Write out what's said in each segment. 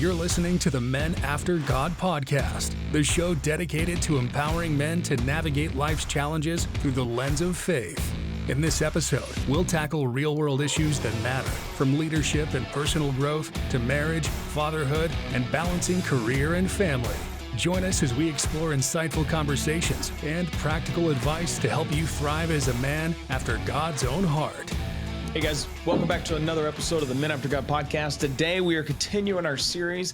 You're listening to the Men After God podcast, the show dedicated to empowering men to navigate life's challenges through the lens of faith. In this episode, we'll tackle real-world issues that matter, from leadership and personal growth to marriage, fatherhood, and balancing career and family. Join us as we explore insightful conversations and practical advice to help you thrive as a man after God's own heart. Hey guys, welcome back to another episode of the Men After God podcast. Today we are continuing our series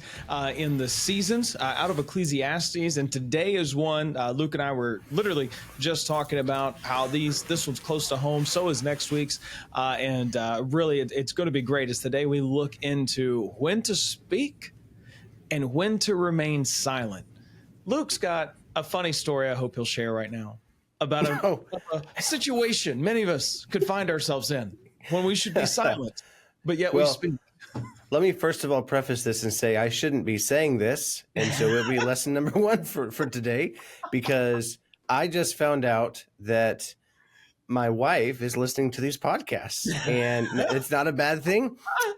in the seasons out of Ecclesiastes, and today is one Luke and I were literally just talking about how this one's close to home. So is next week's, and really it's going to be great. As today we look into when to speak and when to remain silent. Luke's got a funny story I hope he'll share right now about a situation many of us could find ourselves in when we should be silent, but yet we speak. Let me first of all preface this and say I shouldn't be saying this, and so it'll be lesson number one for today, because I just found out that my wife is listening to these podcasts, and it's not a bad thing.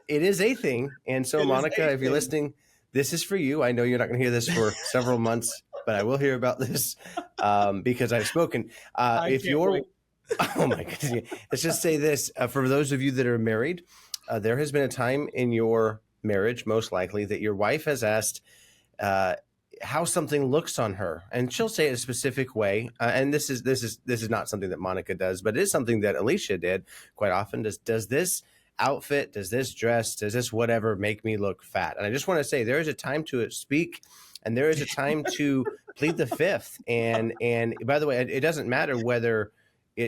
It is a thing. And so, Monica, if you're listening, this is for you. I know you're not going to hear this for several months, but I will hear about this because I've spoken. If you're Oh my goodness. Let's just say this. For those of you that are married, there has been a time in your marriage, most likely, that your wife has asked how something looks on her. And she'll say it a specific way. And this is not something that Monica does, but it is something that Alicia did quite often. Does this outfit, does this dress, does this whatever make me look fat? And I just want to say there is a time to speak, and there is a time to plead the fifth. And by the way, it doesn't matter whether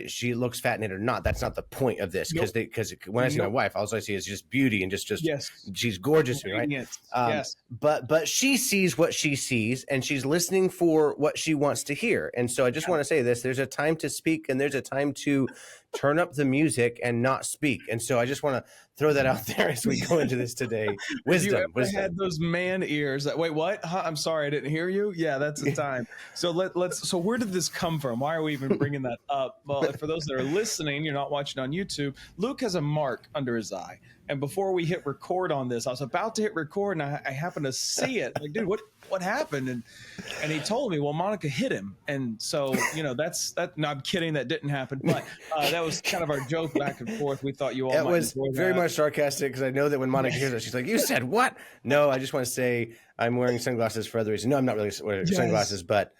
she looks fat in it or not. That's not the point of this, because when I see my wife, all I see is just beauty and just yes. She's gorgeous to me, right? Yes. But she sees what she sees, and she's listening for what she wants to hear. And so I just want to say this: there's a time to speak, and there's a time to turn up the music and not speak. And so I just want to throw that out there as we go into this today. Wisdom. Have you ever had those man ears that, wait, what? Huh? I'm sorry, I didn't hear you. Yeah, that's the time. So so where did this come from? Why are we even bringing that up? Well, for those that are listening, you're not watching on YouTube, Luke has a mark under his eye. And before we hit record on this, I was about to hit record, and I happened to see it. Like, dude, what happened? And he told me, well, Monica hit him. And so, that's no, I'm kidding. That didn't happen. But that was kind of our joke back and forth. We thought you all might enjoy that. Very much sarcastic, because I know that when Monica hears it, she's like, you said what? No, I just want to say I'm wearing sunglasses for other reasons. No, I'm not really wearing sunglasses, but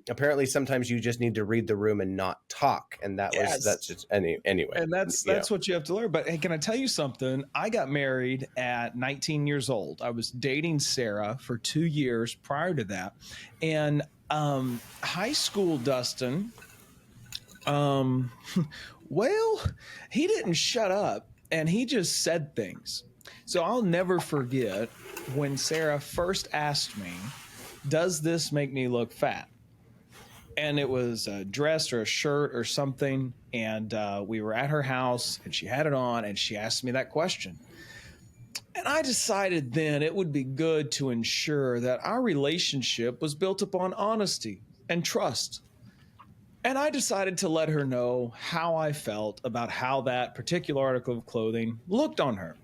apparently sometimes you just need to read the room and not talk. And that's just anyway. And that's what you have to learn. But hey, can I tell you something? I got married at 19 years old. I was dating Sarah for 2 years prior to that. And high school Dustin, well, he didn't shut up, and he just said things. So I'll never forget when Sarah first asked me, does this make me look fat? And it was a dress or a shirt or something. And we were at her house, and she had it on, and she asked me that question. And I decided then it would be good to ensure that our relationship was built upon honesty and trust. And I decided to let her know how I felt about how that particular article of clothing looked on her.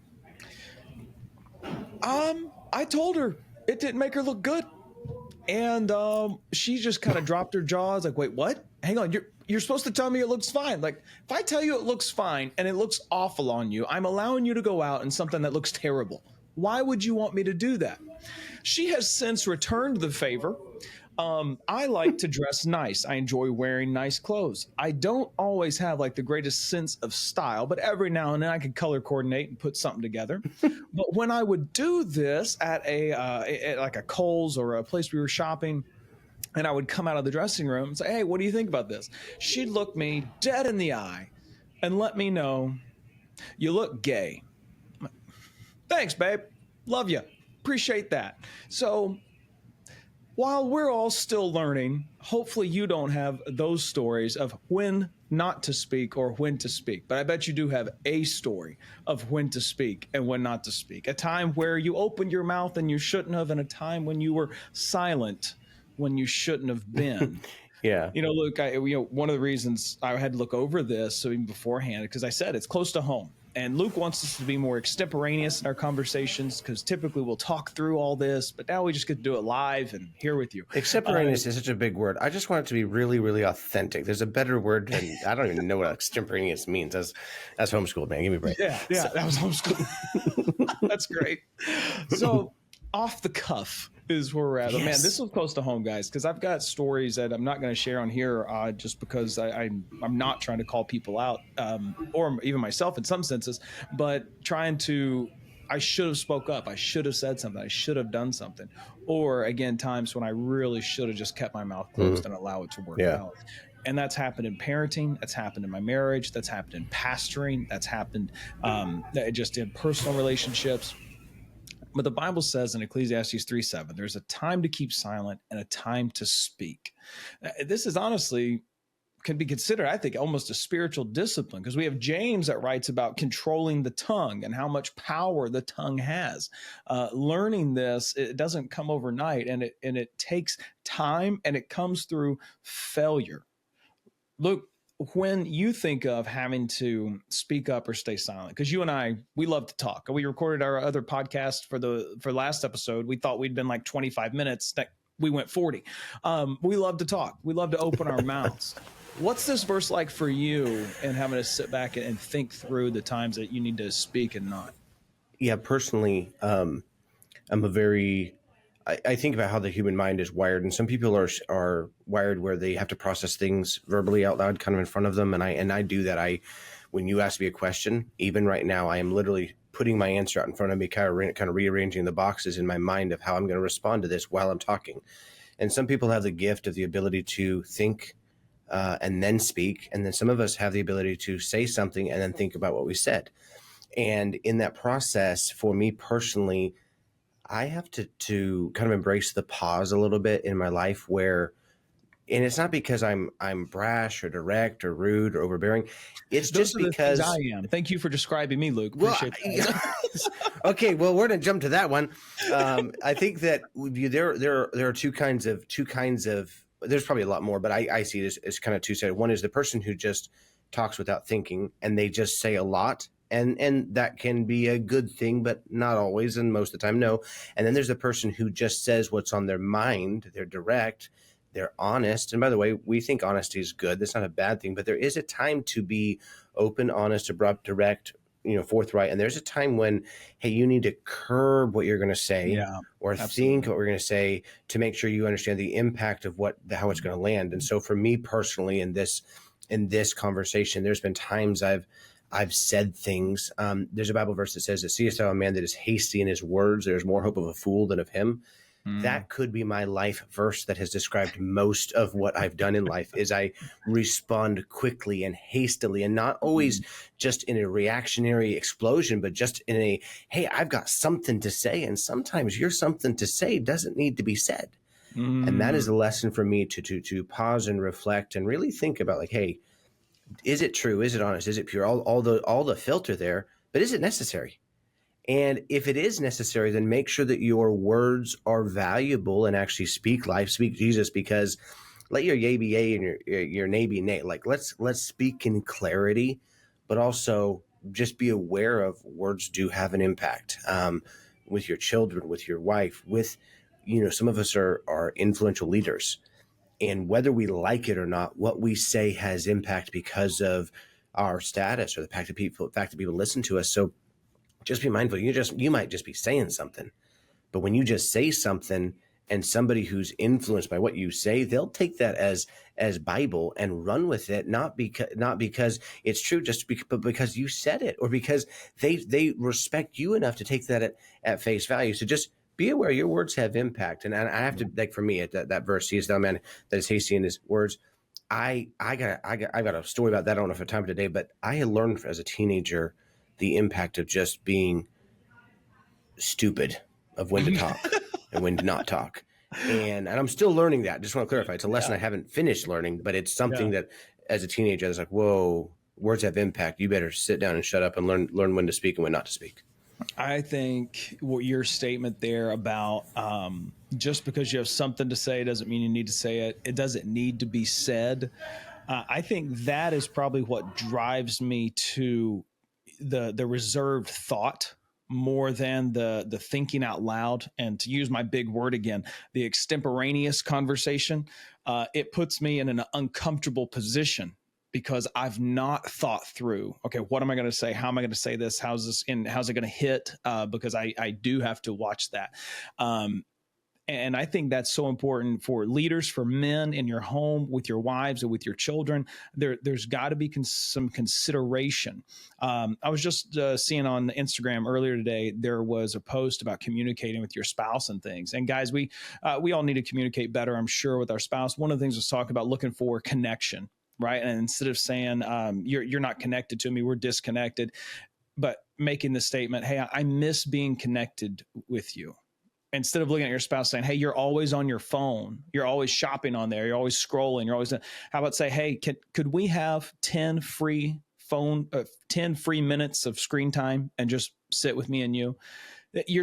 I told her it didn't make her look good. And she just kind of dropped her jaws, like, wait, what? Hang on, you're supposed to tell me it looks fine. Like, if I tell you it looks fine and it looks awful on you, I'm allowing you to go out in something that looks terrible. Why would you want me to do that? She has since returned the favor. I like to dress nice. I enjoy wearing nice clothes. I don't always have like the greatest sense of style, but every now and then I can color coordinate and put something together. But when I would do this at like a Kohl's or a place we were shopping, and I would come out of the dressing room and say, hey, what do you think about this? She'd look me dead in the eye and let me know, you look gay. Thanks, babe. Love you. Appreciate that. So while we're all still learning, hopefully you don't have those stories of when not to speak or when to speak. But I bet you do have a story of when to speak and when not to speak. A time where you opened your mouth and you shouldn't have, and a time when you were silent when you shouldn't have been. Yeah. Luke, one of the reasons I had to look over this, so even beforehand, because I said it's close to home. And Luke wants us to be more extemporaneous in our conversations because typically we'll talk through all this, but now we just get to do it live and here with you. Extemporaneous is such a big word. I just want it to be really, really authentic. There's a better word than I don't even know what extemporaneous means. That's homeschooled, man. Give me a break. Yeah, that was homeschooled. That's great. So off the cuff is where we're at. Yes. Man, this was close to home, guys, because I've got stories that I'm not going to share on here just because I'm not trying to call people out or even myself in some senses, but I should have spoke up. I should have said something. I should have done something. Or again, times when I really should have just kept my mouth closed and allow it to work out. And that's happened in parenting. That's happened in my marriage. That's happened in pastoring. That's happened just in personal relationships. But the Bible says in Ecclesiastes 3:7, there's a time to keep silent and a time to speak. This is honestly can be considered, I think, almost a spiritual discipline, because we have James that writes about controlling the tongue and how much power the tongue has. Learning this, it doesn't come overnight, and it takes time, and it comes through failure. Look, when you think of having to speak up or stay silent, because you and I, we love to talk. We recorded our other podcast for last episode. We thought we'd been like 25 minutes. We went 40. We love to talk. We love to open our mouths. What's this verse like for you and having to sit back and think through the times that you need to speak and not? Yeah, personally, I think about how the human mind is wired, and some people are wired where they have to process things verbally out loud, kind of in front of them. And I do that. When you ask me a question, even right now, I am literally putting my answer out in front of me, kind of rearranging the boxes in my mind of how I'm going to respond to this while I'm talking. And some people have the gift of the ability to think and then speak, and then some of us have the ability to say something and then think about what we said. And in that process, for me personally, I have to kind of embrace the pause a little bit in my life where, and it's not because I'm brash or direct or rude or overbearing. It's Those just because I am. Thank you for describing me, Luke. Appreciate that. Okay, well, we're going to jump to that one. I think that there are two kinds of. There's probably a lot more, but I see it as kind of two-sided. One is the person who just talks without thinking, and they just say a lot. And that can be a good thing, but not always, and most of the time, no. And then there's the person who just says what's on their mind. They're direct, they're honest. And by the way, we think honesty is good. That's not a bad thing, but there is a time to be open, honest, abrupt, direct, forthright. And there's a time when, hey, you need to curb what you're going to say or think what we're going to say to make sure you understand the impact of how it's going to land. And so for me personally, in this conversation, there's been times I've said things. There's a Bible verse that says that seest thou a man that is hasty in his words, there's more hope of a fool than of him. That could be my life verse that has described most of what I've done in life is I respond quickly and hastily, and not always just in a reactionary explosion, but just in a, hey, I've got something to say. And sometimes your something to say doesn't need to be said. And that is a lesson for me to pause and reflect and really think about, like, hey, is it true? Is it honest? Is it pure? All the filter there, but is it necessary? And if it is necessary, then make sure that your words are valuable and actually speak life, speak Jesus, because let your yea be yea and your nay be nay. Like let's speak in clarity, but also just be aware of words do have an impact with your children, with your wife, with, some of us are influential leaders. And whether we like it or not, what we say has impact because of our status or the fact that people listen to us. So just be mindful. You might just be saying something, but when you just say something and somebody who's influenced by what you say, they'll take that as Bible and run with it, not because it's true, but because you said it, or because they respect you enough to take that at face value. So just be aware your words have impact. And I have to, like, for me, at that verse, he is thou man that is hasty in his words. I got a story about that. I don't know if I have time today, but I had learned as a teenager the impact of just being stupid, of when to talk and when to not talk. And I'm still learning that. Just want to clarify. It's a lesson I haven't finished learning, but it's something that as a teenager, I was like, whoa, words have impact. You better sit down and shut up and learn when to speak and when not to speak. I think what your statement there about just because you have something to say doesn't mean you need to say it. It doesn't need to be said. I think that is probably what drives me to the reserved thought more than the thinking out loud. And to use my big word again, the extemporaneous conversation, it puts me in an uncomfortable position because I've not thought through, okay, what am I going to say? How am I going to say this? How's it going to hit? Because I do have to watch that. And I think that's so important for leaders, for men in your home, with your wives, or with your children. There's got to be some consideration. I was just seeing on Instagram earlier today, there was a post about communicating with your spouse and things. And guys, we all need to communicate better, I'm sure, with our spouse. One of the things was talk about looking for connection, right? And instead of saying, you're not connected to me, we're disconnected, but making the statement, hey, I miss being connected with you. Instead of looking at your spouse saying, hey, you're always on your phone, you're always shopping on there, you're always scrolling, how about say, hey, could we have 10 free minutes of screen time and just sit with me and you? You're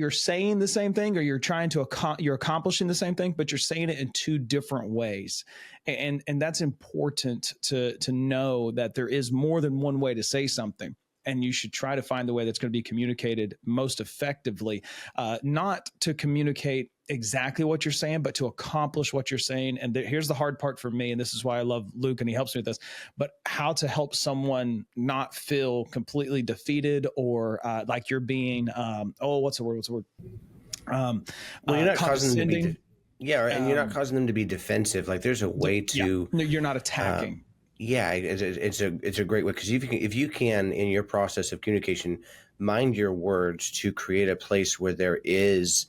saying the same thing, or you're accomplishing the same thing, but you're saying it in two different ways. And that's important to know that there is more than one way to say something. And you should try to find the way that's going to be communicated most effectively, not to communicate exactly what you're saying, but to accomplish what you're saying. And here's the hard part for me, and this is why I love Luke, and he helps me with this, but how to help someone not feel completely defeated or like you're being, what's the word? Well, you're not causing them to be, and you're not causing them to be defensive. Like there's a way to... No, you're not attacking. It's a great way, because if you can, in your process of communication, mind your words to create a place where there is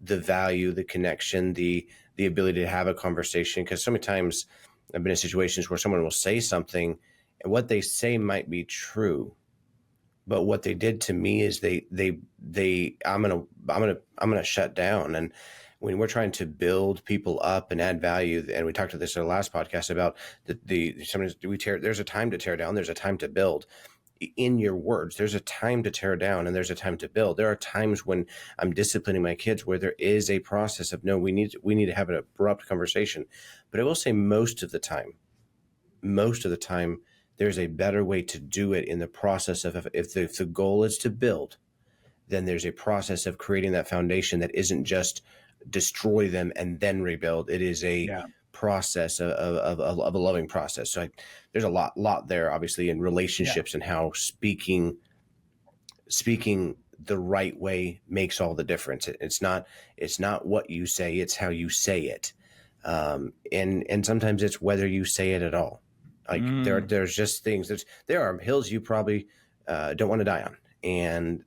the value, the connection, the ability to have a conversation. Because so many times I've been in situations where someone will say something, and what they say might be true, but what they did to me is I'm gonna shut down. And when we're trying to build people up and add value, and we talked about this in our last podcast about there's a time to tear down, there's a time to build. In your words, there's a time to tear down and there's a time to build. There are times when I'm disciplining my kids where there is a process of, no, we need to have an abrupt conversation. But I will say most of the time, there's a better way to do it in the process of, if the goal is to build, then there's a process of creating that foundation that isn't just destroy them and then rebuild. It is a process of a loving process. So there's a lot there, obviously, in relationships and how speaking the right way makes all the difference. It's not what you say, it's how you say it. And sometimes it's whether you say it at all. Like there's just things there are hills you probably don't want to die on. And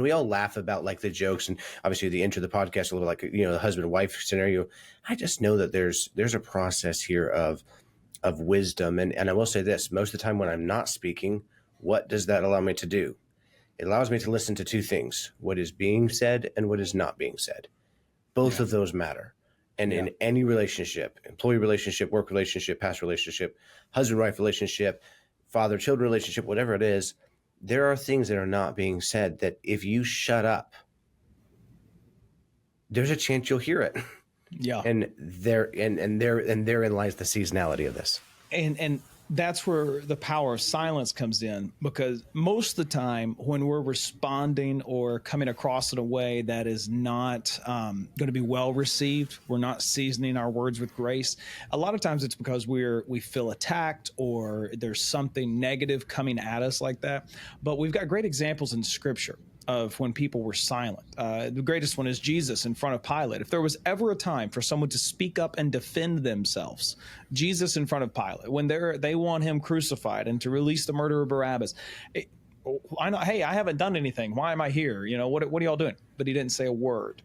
we all laugh about like the jokes, and obviously the intro of the podcast a little like, the husband and wife scenario. I just know that there's a process here of wisdom. And I will say this, most of the time when I'm not speaking, what does that allow me to do? It allows me to listen to two things: what is being said and what is not being said. Both of those matter. And in any relationship, employee relationship, work relationship, past relationship, husband-wife relationship, father-children relationship, whatever it is, there are things that are not being said that if you shut up, there's a chance you'll hear it. Yeah. And therein lies the seasonality of this. And that's where the power of silence comes in, because most of the time when we're responding or coming across in a way that is not going to be well received, we're not seasoning our words with grace. A lot of times it's because we feel attacked, or there's something negative coming at us like that. But we've got great examples in Scripture of when people were silent. The greatest one is Jesus in front of Pilate. If there was ever a time for someone to speak up and defend themselves, Jesus in front of Pilate, when they want him crucified and to release the murderer Barabbas. I know, hey, I haven't done anything. Why am I here? What are y'all doing? But he didn't say a word.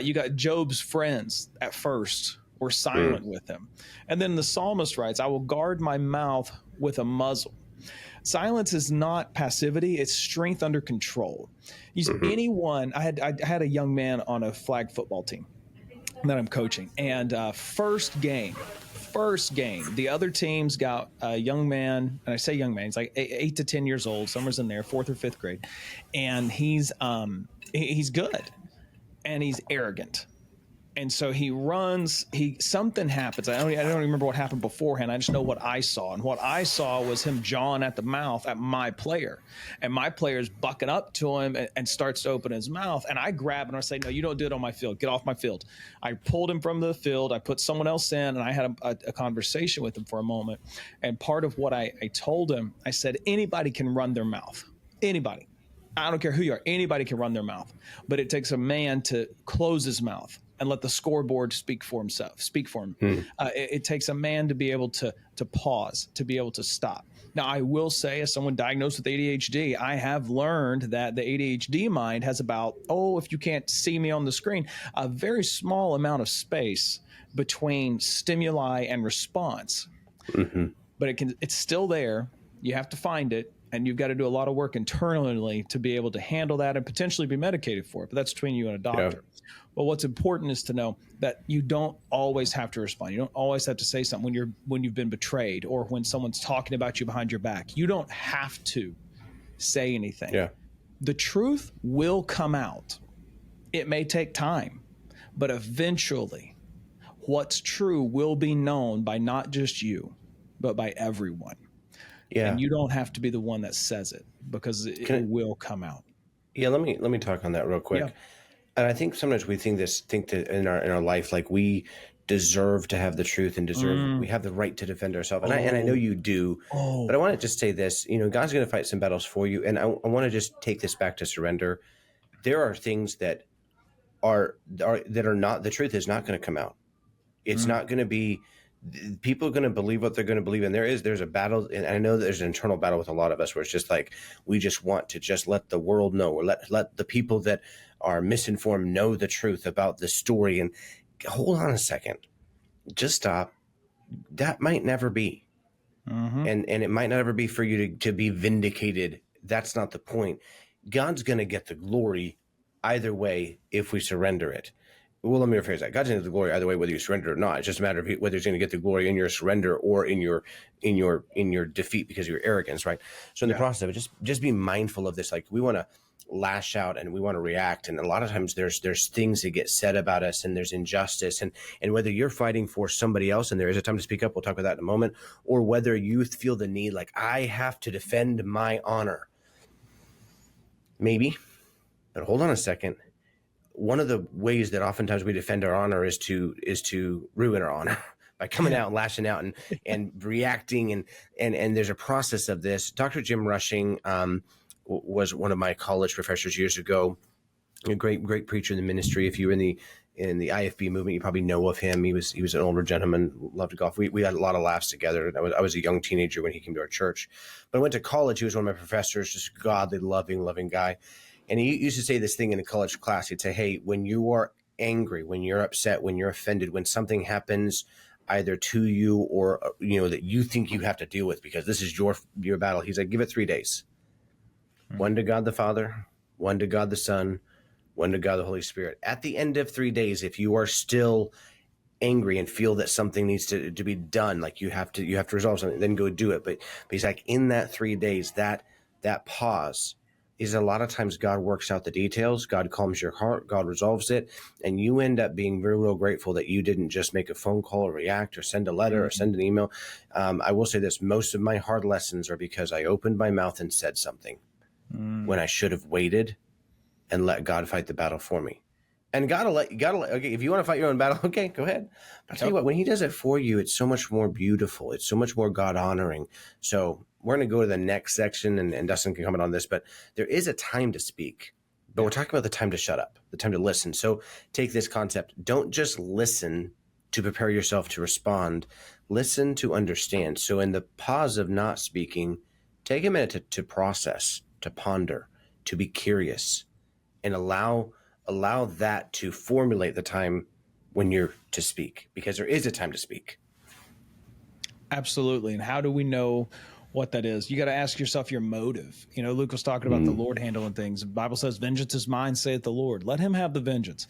You got Job's friends at first were silent with him. And then the psalmist writes, I will guard my mouth with a muzzle. Silence is not passivity; it's strength under control. Anyone, I had a young man on a flag football team that I'm coaching, and first game, the other teams got a young man, and I say young man, he's like 8 to 10 years old, somewhere's in there, 4th or 5th grade, and he's good, and he's arrogant. And so he runs, something happens. I don't remember what happened beforehand. I just know what I saw. And what I saw was him jawing at the mouth at my player. And my player's bucking up to him and starts to open his mouth. And I grab him and I say, no, you don't do it on my field. Get off my field. I pulled him from the field. I put someone else in, and I had a conversation with him for a moment. And part of what I told him, I said, anybody can run their mouth. Anybody. I don't care who you are. Anybody can run their mouth. But it takes a man to close his mouth and let the scoreboard speak for him. It takes a man to be able to pause, to be able to stop. Now, I will say, as someone diagnosed with ADHD, I have learned that the ADHD mind has about, if you can't see me on the screen, a very small amount of space between stimuli and response. Mm-hmm. But it's still there. You have to find it. And you've got to do a lot of work internally to be able to handle that and potentially be medicated for it. But that's between you and a doctor. Yeah. But what's important is to know that you don't always have to respond. You don't always have to say something when you've been betrayed or when someone's talking about you behind your back. You don't have to say anything. Yeah. The truth will come out. It may take time, but eventually what's true will be known by not just you, but by everyone. Yeah. And you don't have to be the one that says it because it will come out. Yeah, let me talk on that real quick. Yeah. And I think sometimes we think that in our life, like we deserve to have the truth and we have the right to defend ourselves. And I know you do, but I want to just say this, God's going to fight some battles for you. And I want to just take this back to surrender. There are things that are not, the truth is not going to come out. It's not going to be, people are going to believe what they're going to believe. And there's a battle. And I know that there's an internal battle with a lot of us where it's just like, we just want to just let the world know, or let the people that are misinformed know the truth about the story. And hold on a second, just stop. That might never be. Mm-hmm. And it might not ever be for you to be vindicated. That's not the point. God's going to get the glory either way if we surrender it. Well, let me rephrase that. God's going to get the glory either way, whether you surrender or not. It's just a matter of whether he's going to get the glory in your surrender or in your defeat because of your arrogance, right? So in the process of it, just be mindful of this. Like, we want to lash out and we want to react, and a lot of times there's things that get said about us, and there's injustice, and whether you're fighting for somebody else and there is a time to speak up, we'll talk about that in a moment, or whether you feel the need, like, I have to defend my honor. Maybe, but hold on a second. One of the ways that oftentimes we defend our honor is to ruin our honor by coming out and lashing out and reacting. And there's a process of this. Dr. Jim Rushing was one of my college professors years ago, a great preacher in the ministry. If you were in the IFB movement, you probably know of him. He was an older gentleman, loved to golf. We had a lot of laughs together. I was a young teenager when he came to our church. But I went to college. He was one of my professors, just godly, loving guy. And he used to say this thing in a college class. He'd say, hey, when you are angry, when you're upset, when you're offended, when something happens either to you or, that you think you have to deal with because this is your battle, he's like, give it 3 days. Mm-hmm. One to God the Father, one to God the Son, one to God the Holy Spirit. At the end of 3 days, if you are still angry and feel that something needs to be done, like you have to resolve something, then go do it. But he's like, in that 3 days, that pause is a lot of times God works out the details. God calms your heart. God resolves it. And you end up being very, real grateful that you didn't just make a phone call or react or send a letter or send an email. I will say this. Most of my hard lessons are because I opened my mouth and said something when I should have waited and let God fight the battle for me. And okay, if you want to fight your own battle, okay, go ahead. But I'll tell you what, when he does it for you, it's so much more beautiful. It's so much more God honoring. So we're going to go to the next section, and Dustin can comment on this, but there is a time to speak, but we're talking about the time to shut up, the time to listen. So take this concept. Don't just listen to prepare yourself to respond. Listen to understand. So in the pause of not speaking, take a minute to process, to ponder, to be curious, and allow that to formulate the time when you're to speak, because there is a time to speak. Absolutely. And how do we know what that is? You got to ask yourself your motive. Luke was talking about the Lord handling things. The Bible says, vengeance is mine, saith the Lord. Let him have the vengeance.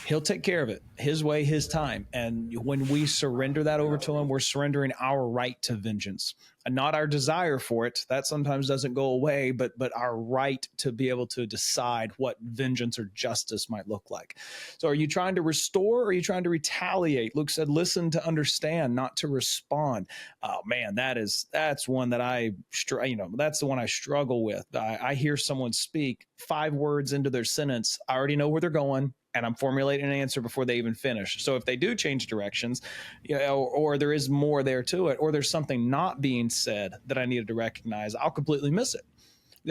He'll take care of it, his way, his time. And when we surrender that over to him, we're surrendering our right to vengeance. not our desire for it. That sometimes doesn't go away, but our right to be able to decide what vengeance or justice might look like. So are you trying to restore or are you trying to retaliate? Luke said, listen to understand, not to respond. Oh man, that's one that that's the one I struggle with. I hear someone speak 5 words into their sentence. I already know where they're going, and I'm formulating an answer before they even finish. So if they do change directions, or there is more there to it, or there's something not being said that I needed to recognize, I'll completely miss it.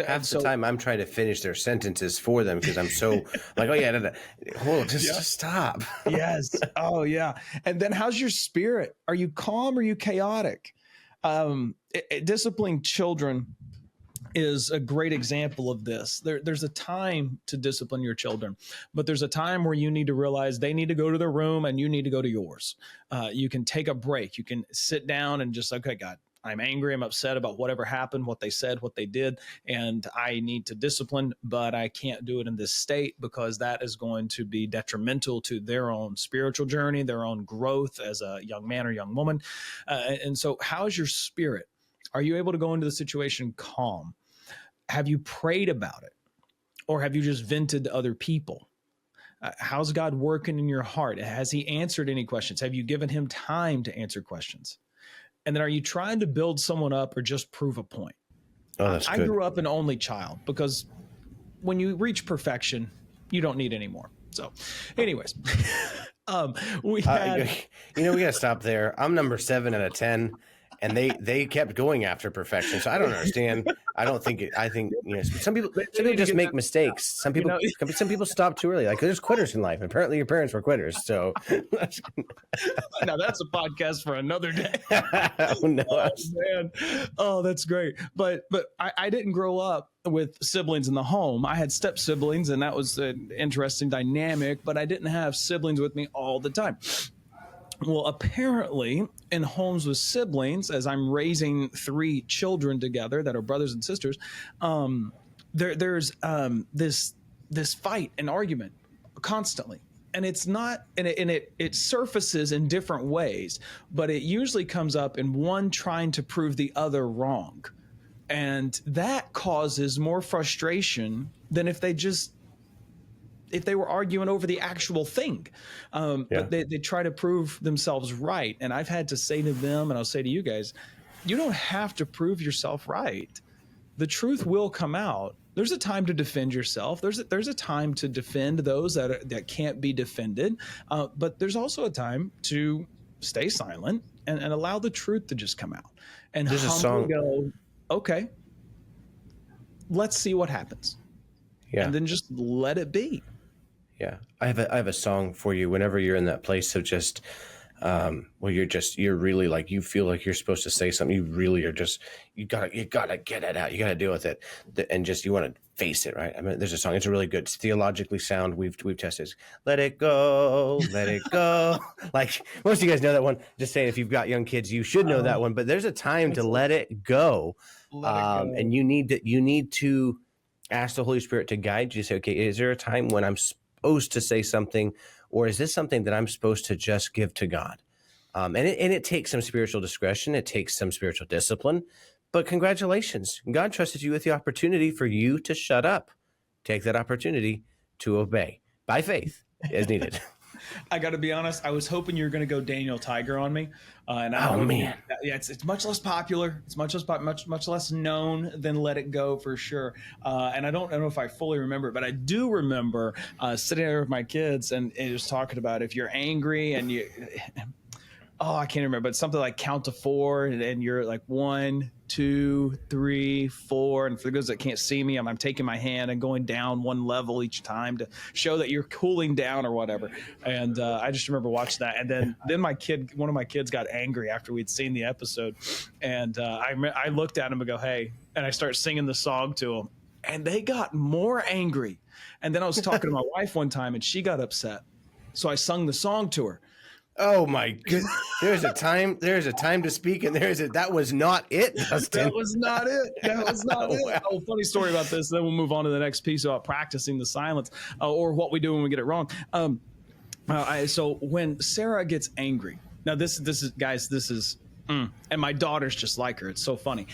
Half the time I'm trying to finish their sentences for them because I'm so like, oh yeah, just stop. Yes. Oh yeah. And then how's your spirit? Are you calm or are you chaotic? Disciplining children is a great example of this. There's a time to discipline your children, but there's a time where you need to realize they need to go to their room and you need to go to yours. You can take a break. You can sit down and just, okay, God, I'm angry. I'm upset about whatever happened, what they said, what they did, and I need to discipline, but I can't do it in this state because that is going to be detrimental to their own spiritual journey, their own growth as a young man or young woman. And so how's your spirit? Are you able to go into the situation calm? Have you prayed about it? Or have you just vented to other people? How's God working in your heart? Has he answered any questions? Have you given him time to answer questions? And then are you trying to build someone up or just prove a point? Oh, that's good. I grew up an only child because when you reach perfection, you don't need any more. So anyways, we got to stop there. I'm number 7 out of 10. And they kept going after perfection. So I don't understand. I think some people just make mistakes. Some people stop too early. Like there's quitters in life. Apparently your parents were quitters. So now that's a podcast for another day. Oh no. Oh, man. Oh, that's great. But I didn't grow up with siblings in the home. I had step siblings and that was an interesting dynamic, but I didn't have siblings with me all the time. Well, apparently in homes with siblings, as I'm raising 3 children together that are brothers and sisters, there's this fight and argument constantly. And it's not, and it surfaces in different ways, but it usually comes up in one trying to prove the other wrong. And that causes more frustration than if they were arguing over the actual thing. But they try to prove themselves right. And I've had to say to them, and I'll say to you guys, you don't have to prove yourself right. The truth will come out. There's a time to defend yourself. There's a time to defend those that can't be defended. But there's also a time to stay silent and allow the truth to just come out. And there's a song. Go, okay, let's see what happens. Yeah. And then just let it be. Yeah, I have a song for you. Whenever you're in that place of just, you're really like you feel like you're supposed to say something. You really are just you gotta get it out. You gotta deal with it, and just you want to face it, right? I mean, there's a song. It's a really good. It's theologically sound. We've tested. Let it go, let it go. Like most of you guys know that one. Just saying, if you've got young kids, you should know that one. But there's a time to let it go, and you need to ask the Holy Spirit to guide you. Say, okay, is there a time when I'm supposed to say something, or is this something that I'm supposed to just give to God? And it takes some spiritual discretion. It takes some spiritual discipline, but congratulations. God trusted you with the opportunity for you to shut up. Take that opportunity to obey by faith as needed. I got to be honest. I was hoping you were going to go Daniel Tiger on me. And man, yeah, it's much less popular. It's much less known than Let It Go for sure. And I don't know if I fully remember, but I do remember sitting there with my kids and just talking about if you're angry and I can't remember, but something like count to 4 and you're like 1, 2, 3, 4. And for those that can't see me, I'm taking my hand and going down 1 level each time to show that you're cooling down or whatever. And I just remember watching that. And then one of my kids got angry after we'd seen the episode. And I looked at him and go, hey, and I start singing the song to them. And they got more angry. And then I was talking to my wife one time and she got upset. So I sung the song to her. Oh my goodness! There's a time to speak, and that was not it, Dustin. That was not it. Wow. Oh, funny story about this. Then we'll move on to the next piece about practicing the silence, or what we do when we get it wrong. So when Sarah gets angry, now this is guys, this is And my daughter's just like her. It's so funny.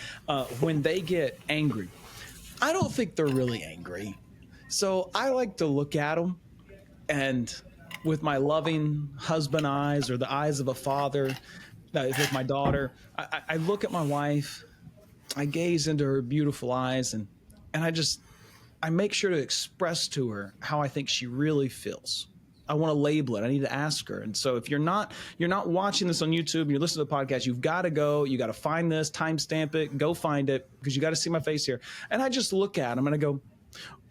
When they get angry, I don't think they're really angry. So I like to look at them and with my loving husband eyes or the eyes of a father with my daughter, I look at my wife, I gaze into her beautiful eyes and I make sure to express to her how I think she really feels. I want to label it. I need to ask her. And so if you're not watching this on YouTube, you're listening to the podcast, you've got to go, you got to find this, timestamp it, go find it because you got to see my face here. And I just look at him and I go,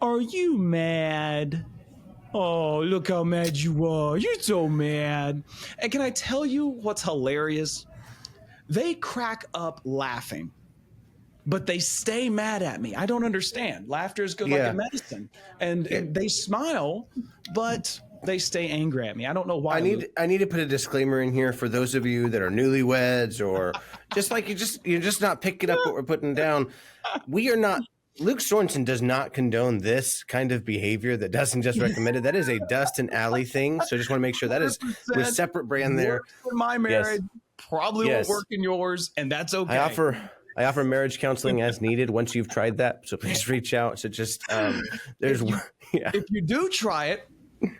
"Are you mad? Oh, look how mad you are. You're so mad." And can I tell you what's hilarious? They crack up laughing, but they stay mad at me. I don't understand. Laughter is good like a medicine. And they smile, but they stay angry at me. I don't know why. I need to put a disclaimer in here for those of you that are newlyweds or just like you're just not picking up what we're putting down. We are not. Luke Sorensen does not condone this kind of behavior that Dustin just recommended. That is a Dustin Alley thing. So I just want to make sure that is with separate brand there. In my marriage, probably won't work in yours, and that's okay. I offer marriage counseling as needed once you've tried that. So please reach out. So just if you do try it,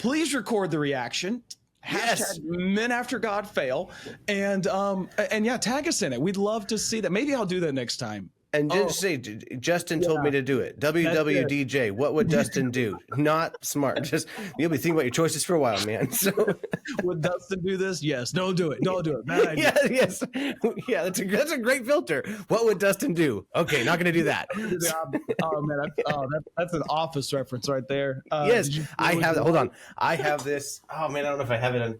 please record the reaction. Hashtag Men After God Fail. And tag us in it. We'd love to see that. Maybe I'll do that next time. And just say, Justin told me to do it. WWDJ, what would Dustin do? Not smart. Just you'll be thinking about your choices for a while, man. So would Dustin do this? Yes. Don't do it. Don't do it. Bad idea. Yes. Yeah, that's a great filter. What would Dustin do? Okay, not going to do that. Oh man, that's an Office reference right there. Yes, I have. Hold on, I have this. Oh man, I don't know if I have it in.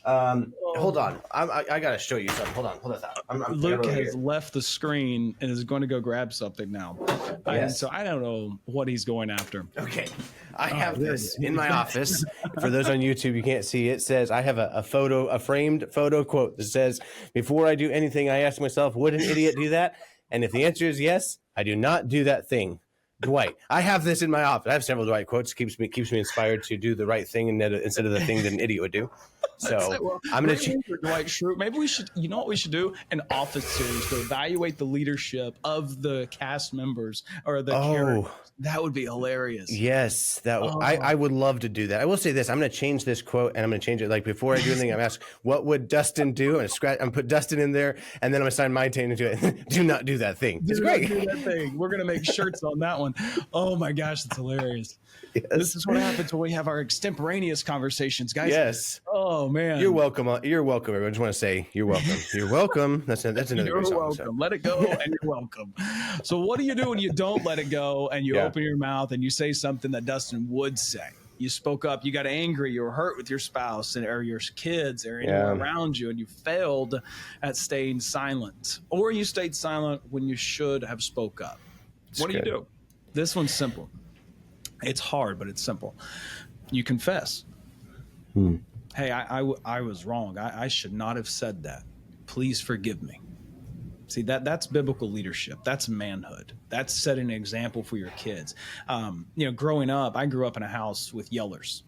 Hold on. I got to show you something. Hold on. Luke has left the screen and is going to go grab something now. And so I don't know what he's going after. Okay. I have this in my office. For those on YouTube, you can't see it. It says, I have a framed photo quote that says, "Before I do anything, I ask myself, would an idiot do that? And if the answer is yes, I do not do that thing." Dwight. I have this in my office. I have several Dwight quotes. Keeps me inspired to do the right thing instead of the thing that an idiot would do. So I'm going to Dwight Schrute. Maybe we should. You know what we should do? An Office series to evaluate the leadership of the cast members or the characters. That would be hilarious. Yes, I would love to do that. I will say this: I'm going to change this quote, and I'm going to change it. Like before I do anything, I'm asked, "What would Dustin do?" I'm going to put Dustin in there, and then I'm going to sign my name into it. Do not do that thing. It's great. Do that thing. We're going to make shirts on that one. Oh my gosh, that's hilarious. Yes. This is what happens when we have our extemporaneous conversations, guys. Yes. Oh man. You're welcome. You're welcome. Everyone. I just want to say you're welcome. You're welcome. That's another You're song, welcome. So. Let it go and you're welcome. So what do you do when you don't let it go and you open your mouth and you say something that Dustin would say? You spoke up, you got angry, you were hurt with your spouse or your kids or anyone around you, and you failed at staying silent. Or you stayed silent when you should have spoke up. What do you do? This one's simple. It's hard, but it's simple. You confess. Hey, I was wrong. I should not have said that. Please forgive me. See, that's biblical leadership. That's manhood. That's setting an example for your kids. Growing up, I grew up in a house with yellers,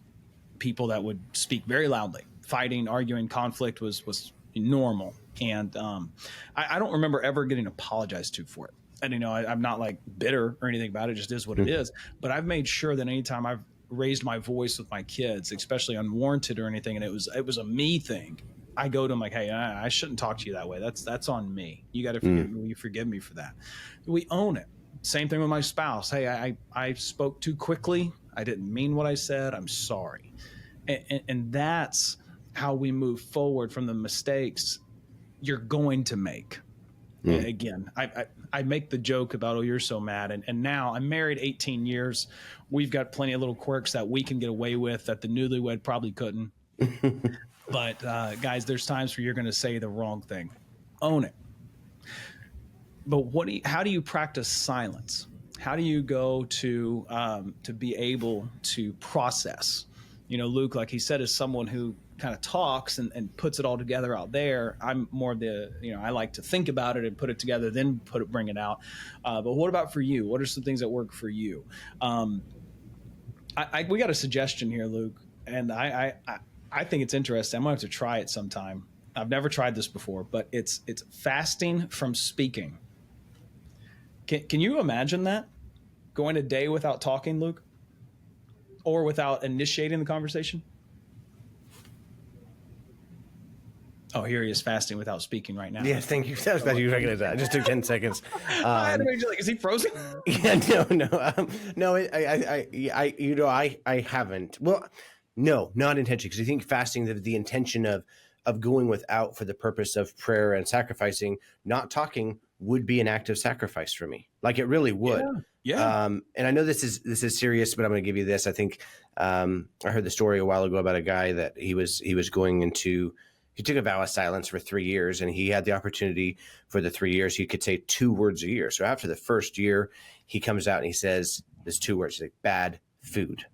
people that would speak very loudly. Fighting, arguing, conflict was normal. And I don't remember ever getting apologized to for it. And, I'm not like bitter or anything about it. It just is what it is. But I've made sure that anytime I've raised my voice with my kids, especially unwarranted or anything, and it was a me thing, I go to them like, "Hey, I shouldn't talk to you that way. That's on me. You got to forgive me. Will you forgive me for that?" We own it. Same thing with my spouse. Hey, I spoke too quickly. I didn't mean what I said. I'm sorry. And that's how we move forward from the mistakes you're going to make. Again, I make the joke about, "Oh, you're so mad." And now I'm married 18 years. We've got plenty of little quirks that we can get away with that the newlywed probably couldn't. But guys, there's times where you're going to say the wrong thing. Own it. But how do you practice silence? How do you go to be able to process? Luke, like he said, is someone who kind of talks and puts it all together out there. I'm more of I like to think about it and put it together, then bring it out. But what about for you? What are some things that work for you? We got a suggestion here, Luke, and I think it's interesting. I'm gonna have to try it sometime. I've never tried this before, but it's fasting from speaking. Can you imagine that? Going a day without talking, Luke? Or without initiating the conversation? Oh, here he is fasting without speaking right now. Yes, thank you. That was bad. You recognize that. It just took 10 seconds. I had to make sure, like, is he frozen? Yeah, no. I haven't. Well, no, not intentionally, because I think fasting, the intention of going without for the purpose of prayer and sacrificing, not talking, would be an act of sacrifice for me. Like, it really would. Yeah. And I know this is serious, but I'm going to give you this. I think I heard the story a while ago about a guy that he was going into. He took a vow of silence for 3 years, and he had the opportunity for the 3 years. He could say 2 words a year. So after the first year, he comes out and he says, there's 2 words. He's like, bad food.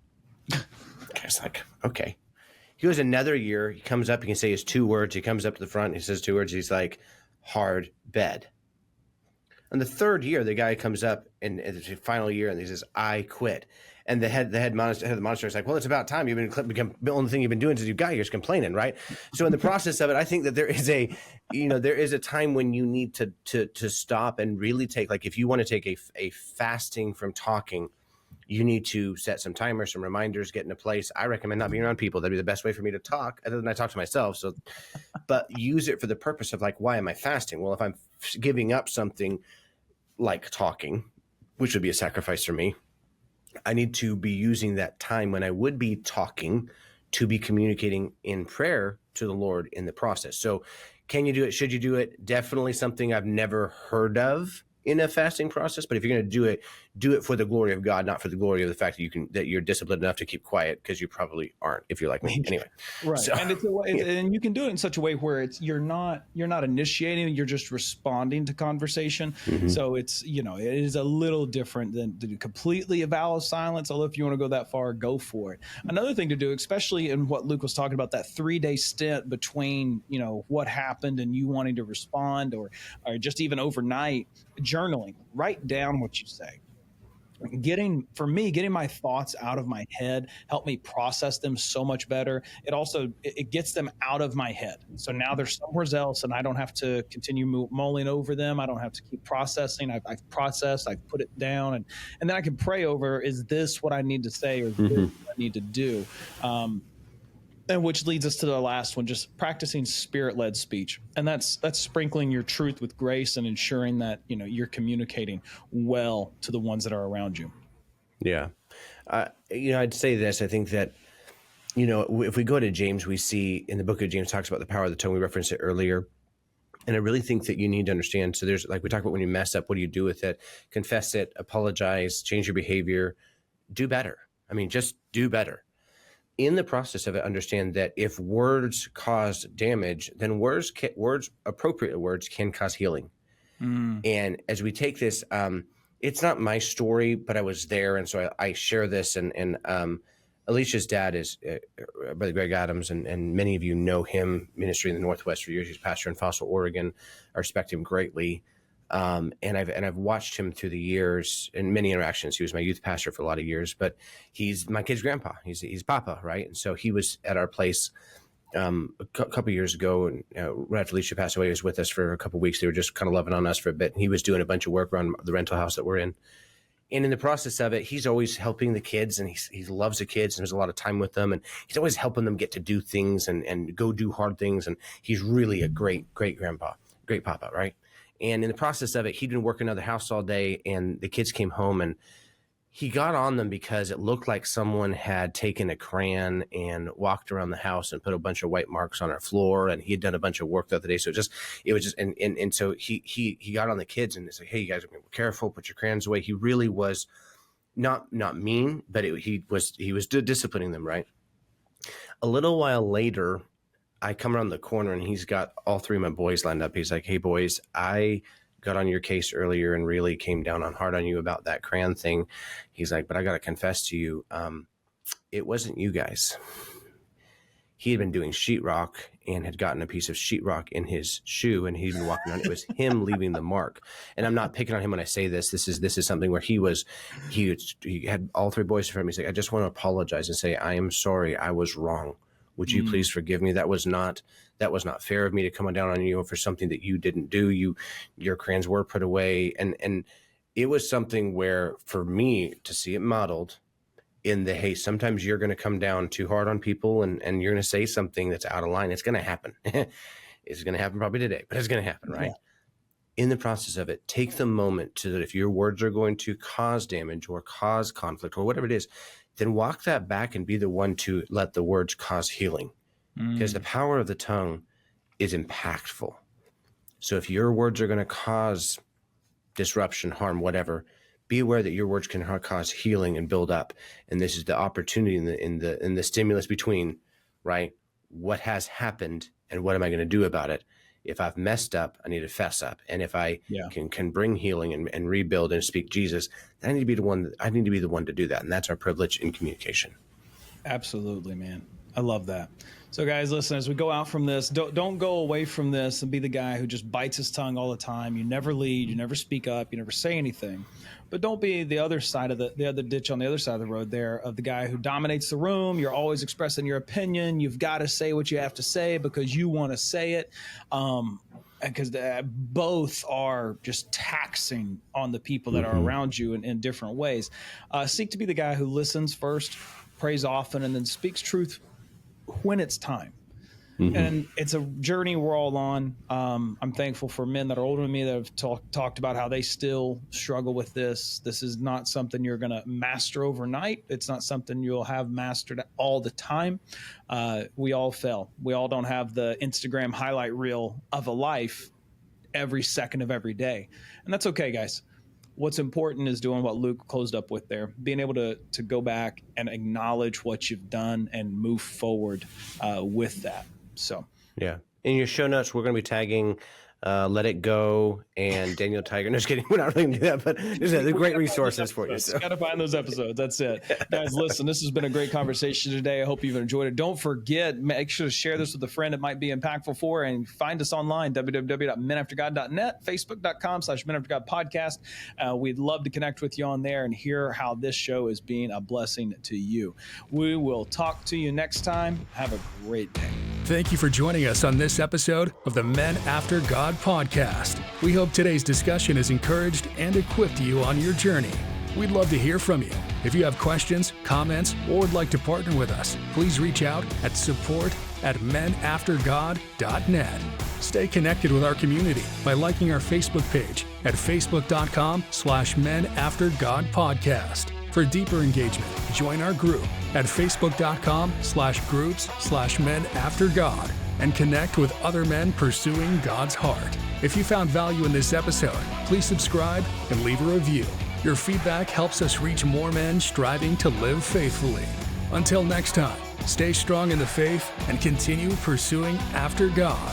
I was like, okay. He goes another year. He comes up, he can say his 2 words. He comes up to the front. He says 2 words. He's like, hard bed. And the third year, the guy comes up and it's the final year, and he says, I quit. And the head of the monastery is like, well, it's about time. The only thing you've been doing since you got here is complaining, right? So in the process of it, I think that there is a time when you need to stop and really take, like, if you want to take a fasting from talking, you need to set some timers, some reminders, get in a place. I recommend not being around people. That'd be the best way for me to talk, other than I talk to myself. So, but use it for the purpose of, like, why am I fasting? Well, if I'm giving up something like talking, which would be a sacrifice for me, I need to be using that time when I would be talking to be communicating in prayer to the Lord in the process. So can you do it? Should you do it? Definitely something I've never heard of in a fasting process. But if you're going to do it for the glory of God, not for the glory of the fact that you're disciplined enough to keep quiet, because you probably aren't if you're like me. Anyway. Right. So, and and you can do it in such a way where you're not initiating, you're just responding to conversation. Mm-hmm. So it's, it is a little different than to do completely a vow of silence. Although if you want to go that far, go for it. Another thing to do, especially in what Luke was talking about, that 3-day stint between, what happened and you wanting to respond, or just even overnight, journaling. Write down what you say. Getting my thoughts out of my head help me process them so much better. It also gets them out of my head, so now they're somewhere else, and I don't have to continue mulling over them. I don't have to keep processing. I've processed, I've put it down, and then I can pray over, is this what I need to say, or is this what I need to do? And which leads us to the last one, just practicing spirit-led speech. And that's sprinkling your truth with grace and ensuring that, you're communicating well to the ones that are around you. Yeah. I'd say this. I think that, if we go to James, we see in the book of James talks about the power of the tongue. We referenced it earlier. And I really think that you need to understand. So there's, like we talk about, when you mess up, what do you do with it? Confess it, apologize, change your behavior, do better. I mean, just do better. In the process of it, understand that if words cause damage, then appropriate words can cause healing. And as we take this, it's not my story, but I was there. And so I share this. And Alicia's dad is Brother Greg Adams, and many of you know him, ministry in the Northwest for years. He's pastor in Fossil, Oregon. I respect him greatly. And I've watched him through the years in many interactions. He was my youth pastor for a lot of years, but he's my kid's grandpa. He's Papa, right? And so he was at our place a couple years ago, and right after Alicia passed away, he was with us for a couple of weeks. They were just kind of loving on us for a bit. And he was doing a bunch of work around the rental house that we're in. And in the process of it, he's always helping the kids, and he loves the kids, and there's a lot of time with them, and he's always helping them get to do things and go do hard things. And he's really a great grandpa, great Papa, right? And in the process of it, he'd been working another house all day, and the kids came home, and he got on them because it looked like someone had taken a crayon and walked around the house and put a bunch of white marks on our floor. And he had done a bunch of work the other day. So it was just, and so he got on the kids and it's like, hey, you guys, be careful, put your crayons away. He really was not mean, but he was disciplining them, right? A little while later, I come around the corner and he's got all 3 of my boys lined up. He's like, hey, boys, I got on your case earlier and really came down hard on you about that crayon thing. He's like, but I got to confess to you, it wasn't you guys. He had been doing sheetrock and had gotten a piece of sheetrock in his shoe, and he'd been walking around. It was him leaving the mark. And I'm not picking on him when I say this. This is something where he had all 3 boys in front of me. He's like, I just want to apologize and say, I am sorry. I was wrong. Would you please forgive me? That was not fair of me to come down on you for something that you didn't do. Your crayons were put away. And it was something where for me to see it modeled in the, hey, sometimes you're going to come down too hard on people and you're going to say something that's out of line. It's going to happen. It's going to happen probably today, but it's going to happen, right? Yeah. In the process of it, take the moment to that if your words are going to cause damage or cause conflict or whatever it is, then walk that back and be the one to let the words cause healing. Because the power of the tongue is impactful. So if your words are going to cause disruption, harm, whatever, be aware that your words can cause healing and build up. And this is the opportunity in the stimulus between, right? What has happened and what am I going to do about it? If I've messed up, I need to fess up. And if I can bring healing and rebuild and speak Jesus, I need to be the one. I need to be the one to do that. And that's our privilege in communication. Absolutely, man. I love that. So guys, listen, as we go out from this, don't go away from this and be the guy who just bites his tongue all the time. You never lead, you never speak up, you never say anything. But don't be the other side of the other ditch on the other side of the road there of the guy who dominates the room. You're always expressing your opinion. You've got to say what you have to say because you want to say it. Because both are just taxing on the people that are around you in different ways. Seek to be the guy who listens first, prays often, and then speaks truth when it's time. And it's a journey we're all on. I'm thankful for men that are older than me that have talked about how they still struggle with this. This is not something you're going to master overnight. It's not something you'll have mastered all the time. We all fail. We all don't have the Instagram highlight reel of a life every second of every day. And that's okay, guys. What's important is doing what Luke closed up with there, being able to go back and acknowledge what you've done and move forward with that. So, yeah. In your show notes, we're going to be tagging Let It Go and Daniel Tiger. No, just kidding. We're not really going to do that, but they're great resources for you. So. Got to find those episodes. That's it. Guys, listen, this has been a great conversation today. I hope you've enjoyed it. Don't forget, make sure to share this with a friend it might be impactful for, and find us online, www.menaftergod.net, facebook.com/menaftergod podcast. We'd love to connect with you on there and hear how this show is being a blessing to you. We will talk to you next time. Have a great day. Thank you for joining us on this episode of the Men After God podcast. We hope today's discussion has encouraged and equipped you on your journey. We'd love to hear from you. If you have questions, comments, or would like to partner with us, please reach out at support@menaftergod.net. Stay connected with our community by liking our Facebook page at facebook.com/menaftergodpodcast. For deeper engagement, join our group at facebook.com/groups/menaftergod and connect with other men pursuing God's heart. If you found value in this episode, please subscribe and leave a review. Your feedback helps us reach more men striving to live faithfully. Until next time, stay strong in the faith and continue pursuing after God.